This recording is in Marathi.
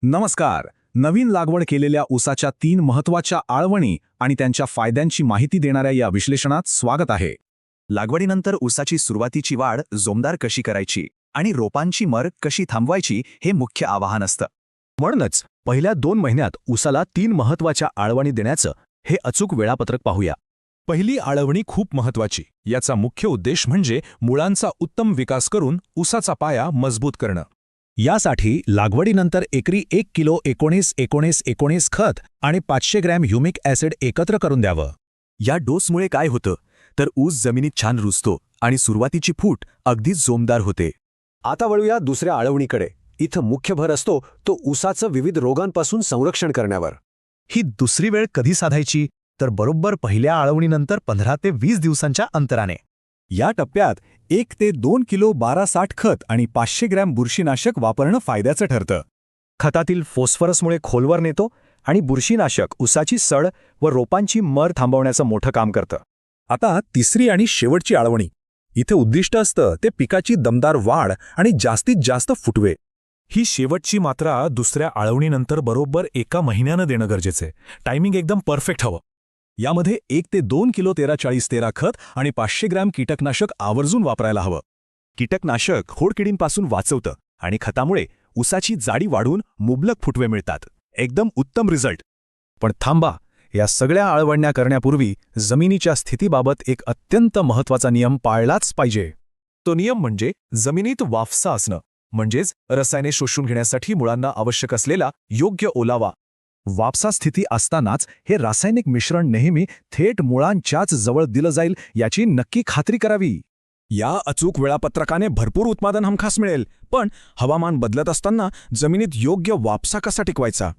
नमस्कार. नवीन लागवड केलेल्या ऊसाच्या 3 महत्त्वाच्या आळवणी आणि त्यांच्या फायद्यांची माहिती देणाऱ्या या विश्लेषणात स्वागत आहे. लागवडीनंतर ऊसाची सुरुवातीची वाढ जोमदार कशी करायची आणि रोपांची मर कशी थांबवायची हे मुख्य आवाहन असतं. म्हणूनच पहिल्या 2 महिन्यात ऊसाला 3 महत्त्वाच्या आळवणी देण्याचं हे अचूक वेळापत्रक पाहूया. पहिली आळवणी खूप महत्त्वाची. याचा मुख्य उद्देश म्हणजे मुळांचा उत्तम विकास करून ऊसाचा पाया मजबूत करणं. यासाठी लागवडीनंतर एकरी 1 किलो 19-19-19 खत आणि 500 ग्रॅम ह्युमिक ॲसिड एकत्र करून द्यावं. या डोसमुळे काय होतं तर ऊस जमिनीत छान रुजतो आणि सुरुवातीची फूट अगदीच जोमदार होते. आता वळूया दुसऱ्या आळवणीकडे. इथं मुख्य भर असतो तो ऊसाचं विविध रोगांपासून संरक्षण करण्यावर. ही दुसरी वेळ कधी साधायची तर बरोबर पहिल्या आळवणीनंतर 15 ते 20 दिवसांच्या अंतराने. या टप्प्यात 1 ते 2 किलो 12-60 खत आणि 500 ग्रॅम बुरशीनाशक वापरणं फायद्याचं ठरतं. खतातील फॉस्फरसमुळे खोलवर नेतो आणि बुरशीनाशक ऊसाची सड व रोपांची मर थांबवण्याचं मोठं काम करतं. आता तिसरी आणि शेवटची आळवणी. इथे उद्दिष्ट असतं ते पिकाची दमदार वाढ आणि जास्तीत जास्त फुटवे. ही शेवटची मात्रा दुसऱ्या आळवणीनंतर बरोबर 1 महिन्यानं देणं गरजेचं. टायमिंग एकदम परफेक्ट हवं. यामध्ये 1 ते 2 किलो 13-40-13 खत आणि 500 ग्रॅम कीटकनाशक आवर्जून वापरायला हवं. कीटकनाशक खोडकिडींपासून वाचवतं आणि खतामुळे ऊसाची जाडी वाढून मुबलक फुटवे मिळतात. एकदम उत्तम रिझल्ट. पण थांबा, या सगळ्या आळवण्या करण्यापूर्वी जमिनीच्या स्थितीबाबत एक अत्यंत महत्त्वाचा नियम पाळलाच पाहिजे. तो नियम म्हणजे जमिनीत वाफसा असणं, म्हणजेच रसायने शोषून घेण्यासाठी मुळांना आवश्यक असलेला योग्य ओलावा. वापसा स्थिती असतानाच हे रासायनिक मिश्रण नेहमी थेट मुळांच्याच जवळ दिलं जाईल याची नक्की खात्री करावी. या अचूक वेळापत्रकाने भरपूर उत्पादन हमखास मिळेल, पण हवामान बदलत असताना जमिनीत योग्य वापसा कसा टिकवायचा